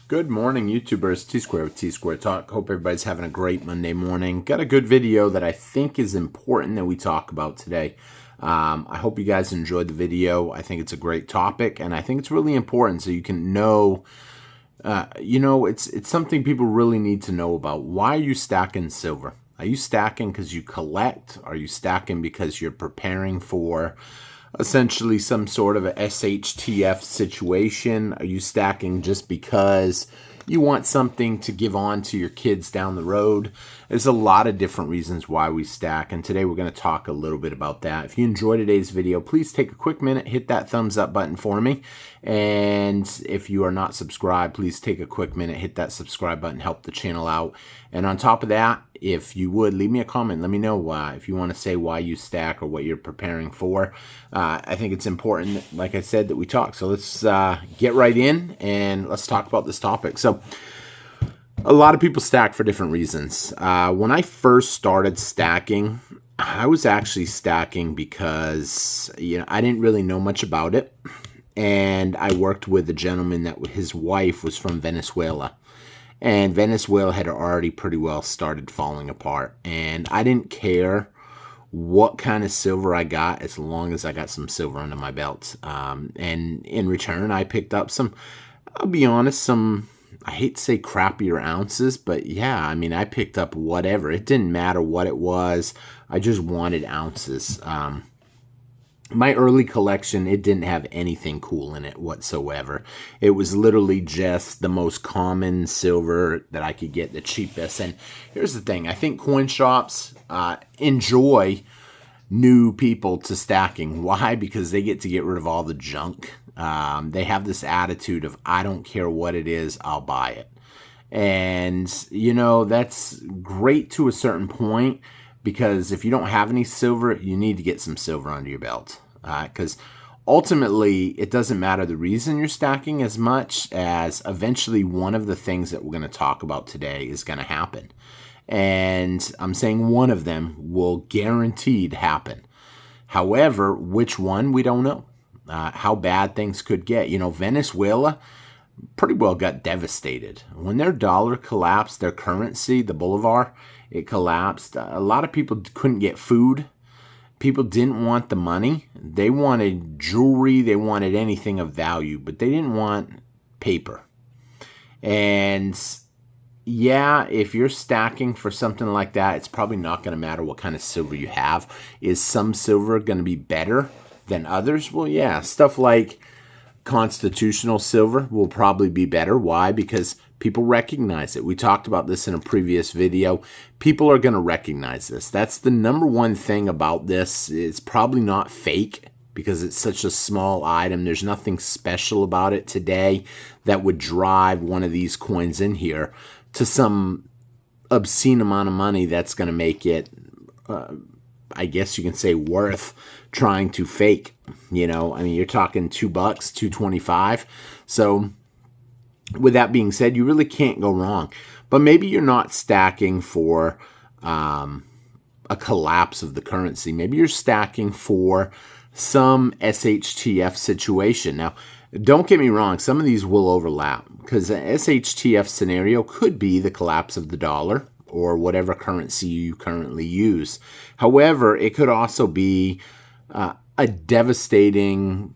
Good morning, YouTubers. T-Square with T-Square Talk. Hope everybody's having a great Monday morning. Got a good video that I think is important that we talk about today. I hope you guys enjoyed the video. I think it's a great topic, and I think it's really important so you can know, it's something people really need to know about. Why are you stacking silver? Are you stacking because you collect? Are you stacking because you're preparing for essentially some sort of a SHTF situation? Are you stacking just because you want something to give on to your kids down the road? There's a lot of different reasons why we stack, and today we're going to talk a little bit about that. If you enjoyed today's video, please take a quick minute, hit that thumbs up button for me. And if you are not subscribed, please take a quick minute, hit that subscribe button, help the channel out. And on top of that, if you would, leave me a comment. Let me know if you want to say why you stack or what you're preparing for. I think it's important, like I said, that we talk. So let's get right in and let's talk about this topic. So a lot of people stack for different reasons. When I first started stacking, I was actually stacking because I didn't really know much about it. And I worked with a gentleman that his wife was from Venezuela. And Venezuela had already pretty well started falling apart. And I didn't care what kind of silver I got as long as I got some silver under my belt. And in return, I picked up some, I'll be honest, I hate to say crappier ounces, but yeah, I mean, I picked up whatever. It didn't matter what it was. I just wanted ounces. My early collection, it didn't have anything cool in it whatsoever. It was literally just the most common silver that I could get, the cheapest. And here's the thing. I think coin shops enjoy new people to stacking. Why? Because they get to get rid of all the junk. They have this attitude of, I don't care what it is, I'll buy it. And, that's great to a certain point. Because if you don't have any silver, you need to get some silver under your belt. Because ultimately, it doesn't matter the reason you're stacking as much as eventually one of the things that we're going to talk about today is going to happen. And I'm saying one of them will guaranteed happen. However, which one, we don't know. How bad things could get. Venezuela pretty well got devastated. When their dollar collapsed, their currency, the bolivar, it collapsed. A lot of people couldn't get food. People didn't want the money. They wanted jewelry. They wanted anything of value, but they didn't want paper. And yeah, if you're stacking for something like that, it's probably not going to matter what kind of silver you have. Is some silver going to be better than others? Well, yeah, stuff like constitutional silver will probably be better. Why? Because people recognize it. We talked about this in a previous video. People are going to recognize this. That's the number one thing about this. It's probably not fake because it's such a small item. There's nothing special about it today that would drive one of these coins in here to some obscene amount of money that's going to make it, I guess you can say, worth trying to fake. You're talking $2, $2.25. So with that being said, you really can't go wrong. But maybe you're not stacking for a collapse of the currency. Maybe you're stacking for some SHTF situation. Now, don't get me wrong. Some of these will overlap because an SHTF scenario could be the collapse of the dollar or whatever currency you currently use. However, it could also be a devastating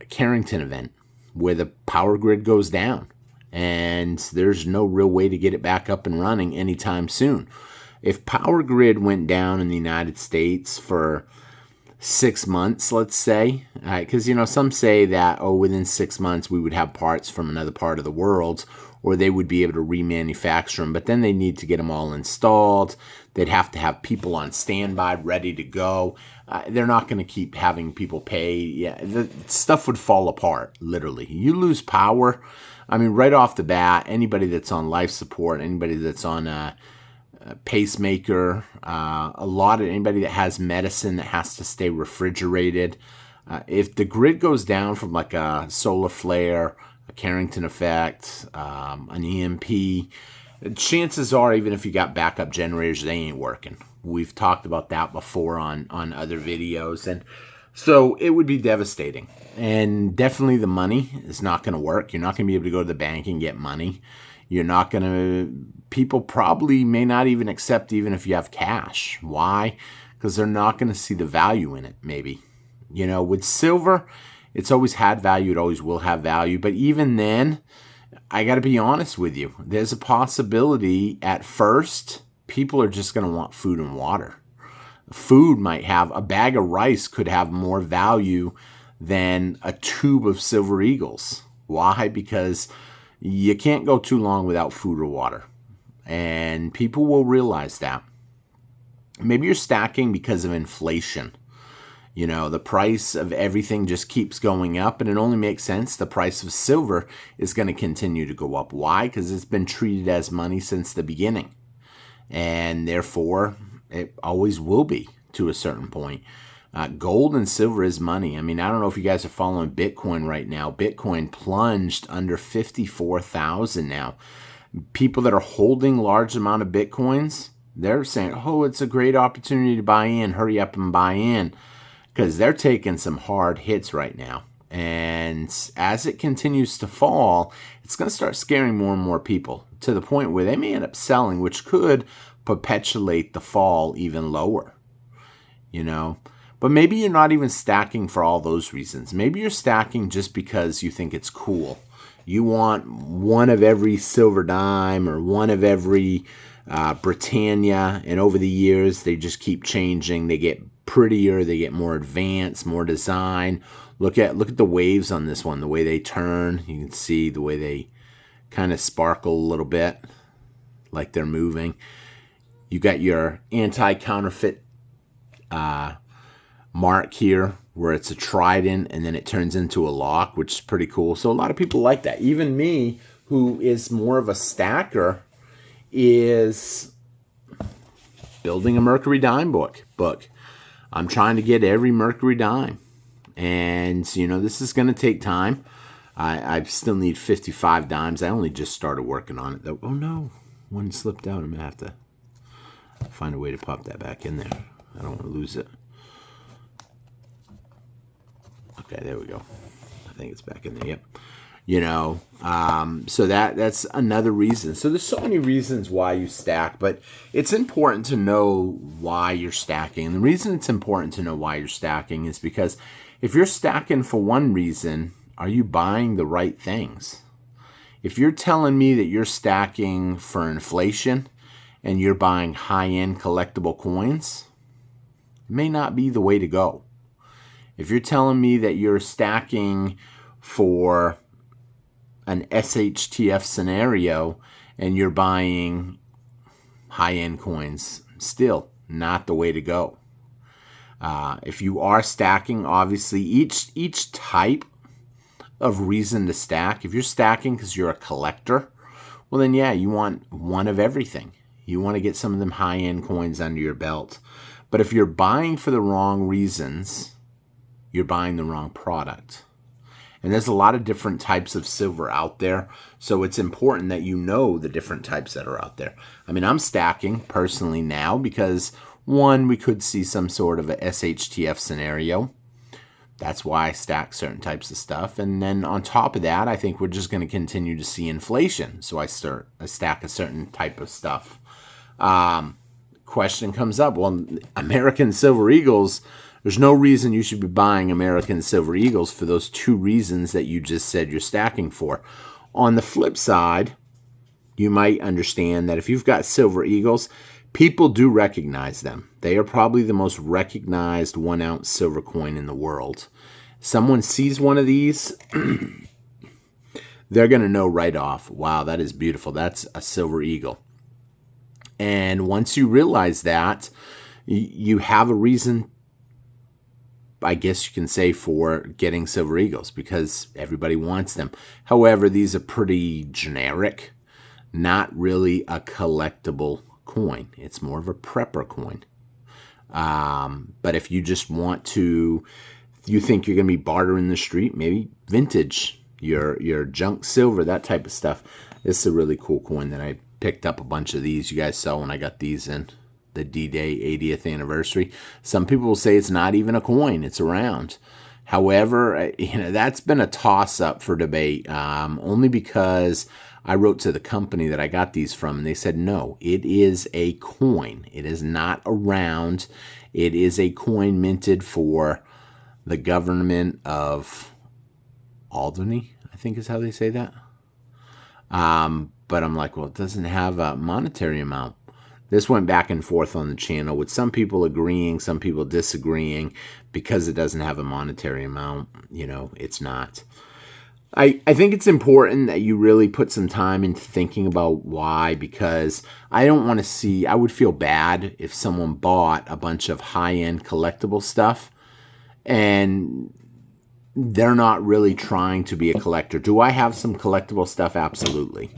Carrington event where the power grid goes down and there's no real way to get it back up and running anytime soon. If power grid went down in the United States for 6 months, let's say, because, some say that, within 6 months we would have parts from another part of the world, or they would be able to remanufacture them, but then they need to get them all installed. They'd have to have people on standby ready to go. They're not going to keep having people pay. Yeah, the stuff would fall apart, literally. You lose power. I mean, right off the bat, anybody that's on life support, anybody that's on a pacemaker, anybody that has medicine that has to stay refrigerated. If the grid goes down from like a solar flare, a Carrington effect, an EMP, chances are, even if you got backup generators, they ain't working. We've talked about that before on other videos. And So it would be devastating. And definitely the money is not going to work. You're not going to be able to go to the bank and get money. You're not going to, people probably may not even accept even if you have cash. Why? Because they're not going to see the value in it, maybe. You know, with silver, it's always had value. It always will have value. But even then, I got to be honest with you. There's a possibility at first, people are just going to want food and water. Food might have, a bag of rice could have more value than a tube of Silver Eagles. Why? Because you can't go too long without food or water. And people will realize that. Maybe you're stacking because of inflation. You know, the price of everything just keeps going up, and it only makes sense. The price of silver is going to continue to go up. Why? Because it's been treated as money since the beginning. And therefore, it always will be to a certain point. Gold and silver is money. I mean, I don't know if you guys are following Bitcoin right now. Bitcoin plunged under 54,000 now. People that are holding large amount of Bitcoins, they're saying, oh, it's a great opportunity to buy in. Hurry up and buy in. Because they're taking some hard hits right now. And as it continues to fall, it's going to start scaring more and more people to the point where they may end up selling, which could perpetuate the fall even lower. You know, but maybe you're not even stacking for all those reasons. Maybe you're stacking just because you think it's cool. You want one of every silver dime or one of every Britannia, and over the years they just keep changing. They get prettier, they get more advanced, more design. Look at the waves on this one, the way they turn. You can see the way they kind of sparkle a little bit, like they're moving. You got your anti-counterfeit mark here, where it's a trident and then it turns into a lock, which is pretty cool. So a lot of people like that. Even me, who is more of a stacker, is building a Mercury dime book. I'm trying to get every Mercury dime. And, you know, this is going to take time. I still need 55 dimes. I only just started working on it, though. Oh, no. One slipped out. I'm going to have to find a way to pop that back in there. I don't want to lose it. Okay, there we go. I think it's back in there. Yep. You know, so that's another reason. So there's so many reasons why you stack, but it's important to know why you're stacking. And the reason it's important to know why you're stacking is because if you're stacking for one reason, are you buying the right things? If you're telling me that you're stacking for inflation and you're buying high-end collectible coins, it may not be the way to go. If you're telling me that you're stacking for an SHTF scenario and you're buying high-end coins, still not the way to go. If you are stacking, obviously each type of reason to stack. If you're stacking because you're a collector, well then yeah, you want one of everything. You want to get some of them high-end coins under your belt. But if you're buying for the wrong reasons, you're buying the wrong product. And there's a lot of different types of silver out there, so it's important that you know the different types that are out there. I mean, I'm stacking personally now because, one, we could see some sort of a SHTF scenario. That's why I stack certain types of stuff. And then on top of that, I think we're just going to continue to see inflation. So I stack a certain type of stuff. Question comes up, well, American Silver Eagles, there's no reason you should be buying American Silver Eagles for those two reasons that you just said you're stacking for. On the flip side, you might understand that if you've got Silver Eagles, people do recognize them. They are probably the most recognized 1 ounce silver coin in the world. Someone sees one of these, they're going to know right off, wow, that is beautiful. That's a Silver Eagle. And once you realize that, you have a reason, I guess you can say, for getting Silver Eagles because everybody wants them. However, these are pretty generic, not really a collectible coin. It's more of a prepper coin. But if you just want to, you think you're going to be bartering the street, maybe vintage, your junk silver, that type of stuff. This is a really cool coin that I picked up a bunch of these. You guys saw when I got these in. the D-Day 80th anniversary. Some people will say it's not even a coin, it's a round. However, that's been a toss-up for debate, only because I wrote to the company that I got these from, and they said, no, it is a coin. It is not a round. It is a coin minted for the government of Albany, I think is how they say that. But I'm like, well, it doesn't have a monetary amount. This went back and forth on the channel with some people agreeing, some people disagreeing. Because it doesn't have a monetary amount, it's not. I think it's important that you really put some time into thinking about why, because I don't want to see, I would feel bad if someone bought a bunch of high-end collectible stuff and they're not really trying to be a collector. Do I have some collectible stuff? Absolutely.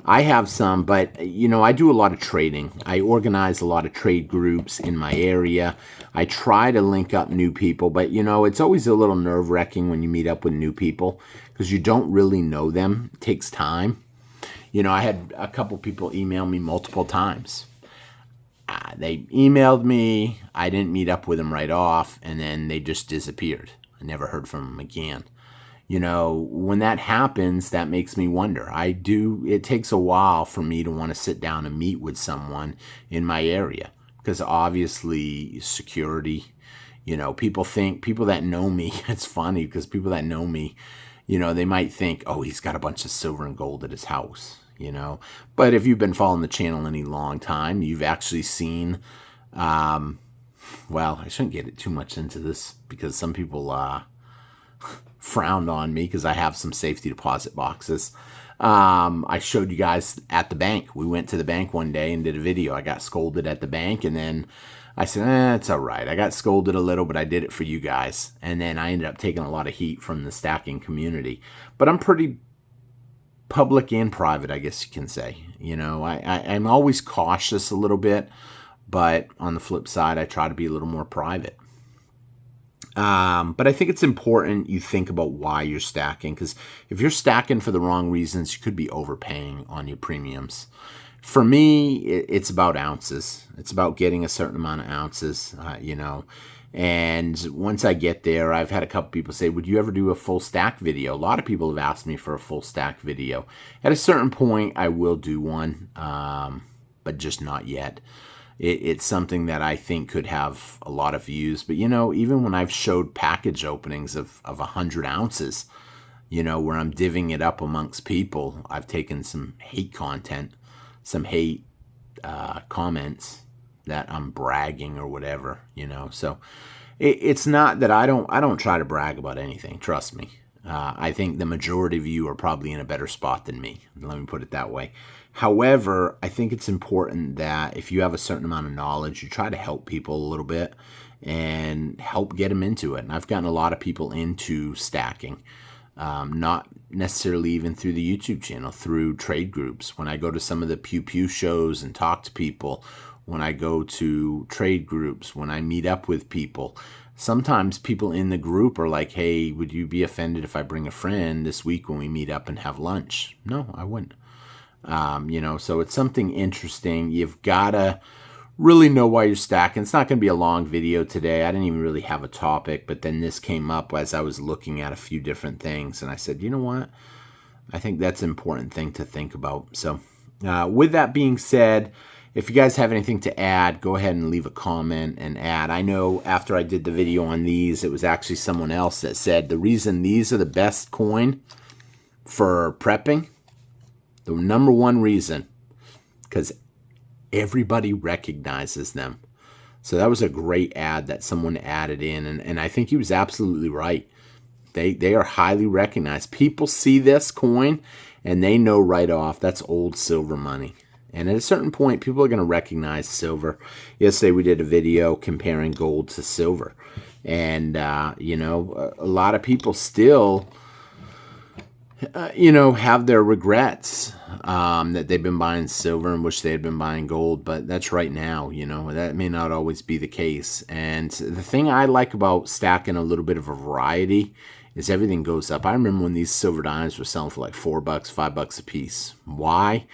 I have some, but, I do a lot of trading. I organize a lot of trade groups in my area. I try to link up new people, but, it's always a little nerve-wracking when you meet up with new people because you don't really know them. It takes time. I had a couple people email me multiple times. They emailed me. I didn't meet up with them right off, and then they just disappeared. I never heard from them again. When that happens, that makes me wonder. It takes a while for me to want to sit down and meet with someone in my area because obviously security, people that know me, it's funny because people that know me, they might think, oh, he's got a bunch of silver and gold at his house, But if you've been following the channel any long time, you've actually seen, well, I shouldn't get it too much into this because some people frowned on me because I have some safety deposit boxes. I showed you guys at the bank. We went to the bank one day and did a video. I got scolded at the bank, and then I said, it's all right. I got scolded a little, but I did it for you guys. And then I ended up taking a lot of heat from the stacking community. But I'm pretty public and private, I guess you can say. I'm always cautious a little bit, but on the flip side, I try to be a little more private. But I think it's important you think about why you're stacking, because if you're stacking for the wrong reasons, you could be overpaying on your premiums. For me, it's about ounces. It's about getting a certain amount of ounces, and once I get there, I've had a couple people say, would you ever do a full stack video? A lot of people have asked me for a full stack video. At a certain point, I will do one, but just not yet. It's something that I think could have a lot of views. But, even when I've showed package openings of 100 ounces, where I'm divvying it up amongst people, I've taken some hate content, some hate comments that I'm bragging or whatever, So it's not that I don't try to brag about anything. Trust me. I think the majority of you are probably in a better spot than me. Let me put it that way. However, I think it's important that if you have a certain amount of knowledge, you try to help people a little bit and help get them into it. And I've gotten a lot of people into stacking, not necessarily even through the YouTube channel, through trade groups. When I go to some of the Pew Pew shows and talk to people, when I go to trade groups, when I meet up with people, sometimes people in the group are like, hey, would you be offended if I bring a friend this week when we meet up and have lunch? No, I wouldn't. So it's something interesting. You've got to really know why you're stacking. It's not going to be a long video today. I didn't even really have a topic, but then this came up as I was looking at a few different things. And I said, you know what? I think that's an important thing to think about. So with that being said, if you guys have anything to add, go ahead and leave a comment and add. I know after I did the video on these, it was actually someone else that said the reason these are the best coin for prepping, the number one reason, because everybody recognizes them. So that was a great ad that someone added in, and I think he was absolutely right. They are highly recognized. People see this coin, and they know right off that's old silver money. And at a certain point, people are going to recognize silver. Yesterday, we did a video comparing gold to silver. And, a lot of people still, have their regrets that they've been buying silver and wish they had been buying gold. But that's right now, that may not always be the case. And the thing I like about stacking a little bit of a variety is everything goes up. I remember when these silver dimes were selling for like $4, $5 a piece. Why?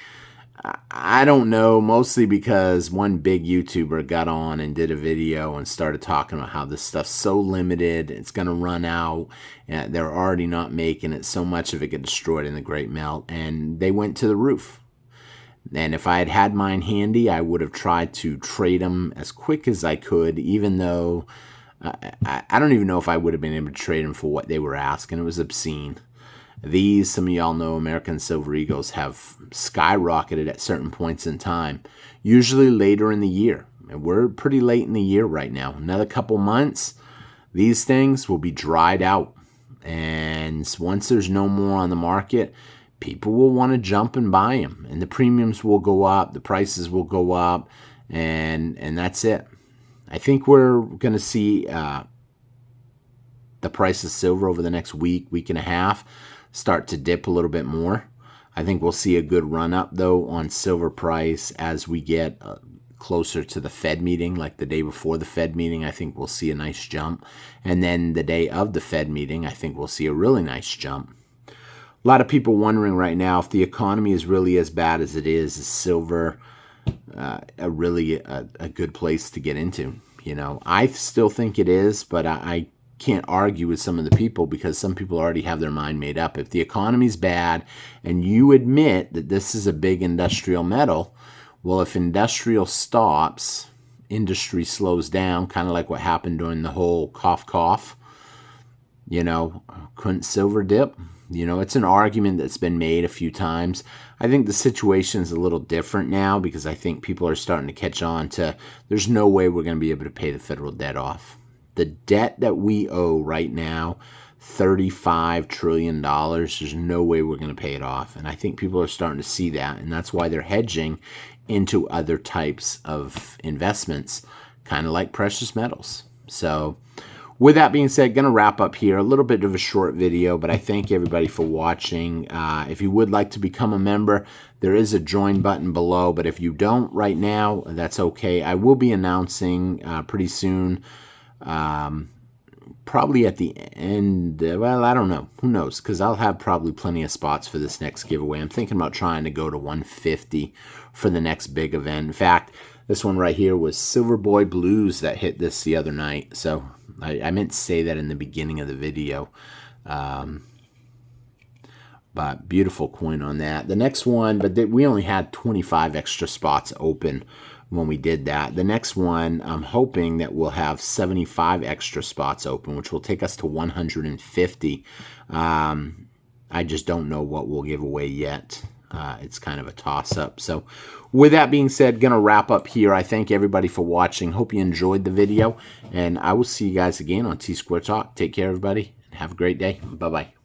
I don't know, mostly because one big YouTuber got on and did a video and started talking about how this stuff's so limited, it's going to run out, and they're already not making it, so much of it get destroyed in the Great Melt, and they went to the roof. And if I had had mine handy, I would have tried to trade them as quick as I could, even though I don't even know if I would have been able to trade them for what they were asking. It was obscene. These, some of y'all know, American Silver Eagles have skyrocketed at certain points in time, usually later in the year. And we're pretty late in the year right now. Another couple months, these things will be dried out. And once there's no more on the market, people will want to jump and buy them. And the premiums will go up, the prices will go up, and that's it. I think we're going to see the price of silver over the next week, week and a half, start to dip a little bit more. I think we'll see a good run up though on silver price as we get closer to the Fed meeting, like the day before the Fed meeting. I think we'll see a nice jump, and then the day of the Fed meeting, I think we'll see a really nice jump. A lot of people wondering right now if the economy is really as bad as it is silver a good place to get into? You know, I still think it is, but I can't argue with some of the people because some people already have their mind made up. If the economy's bad and you admit that this is a big industrial metal, well, if industrial stops, industry slows down, kind of like what happened during the whole cough, you know, couldn't silver dip? You know, it's an argument that's been made a few times. I think the situation is a little different now because I think people are starting to catch on to there's no way we're going to be able to pay the federal debt off. The debt that we owe right now, $35 trillion, there's no way we're going to pay it off. And I think people are starting to see that, and that's why they're hedging into other types of investments, kind of like precious metals. So with that being said, going to wrap up here. A little bit of a short video, but I thank everybody for watching. If you would like to become a member, there is a join button below, but if you don't right now, that's okay. I will be announcing pretty soon, probably at the end, well, I don't know. Who knows? Because I'll have probably plenty of spots for this next giveaway. I'm thinking about trying to go to 150 for the next big event. In fact, this one right here was Silver Boy Blues that hit this the other night. So I meant to say that in the beginning of the video. But beautiful coin on that. The next one, but we only had 25 extra spots open when we did that. The next one, I'm hoping that we'll have 75 extra spots open, which will take us to 150. I just don't know what we'll give away yet. It's kind of a toss-up. So with that being said, going to wrap up here. I thank everybody for watching. Hope you enjoyed the video, and I will see you guys again on T-Square Talk. Take care, everybody, and have a great day. Bye-bye.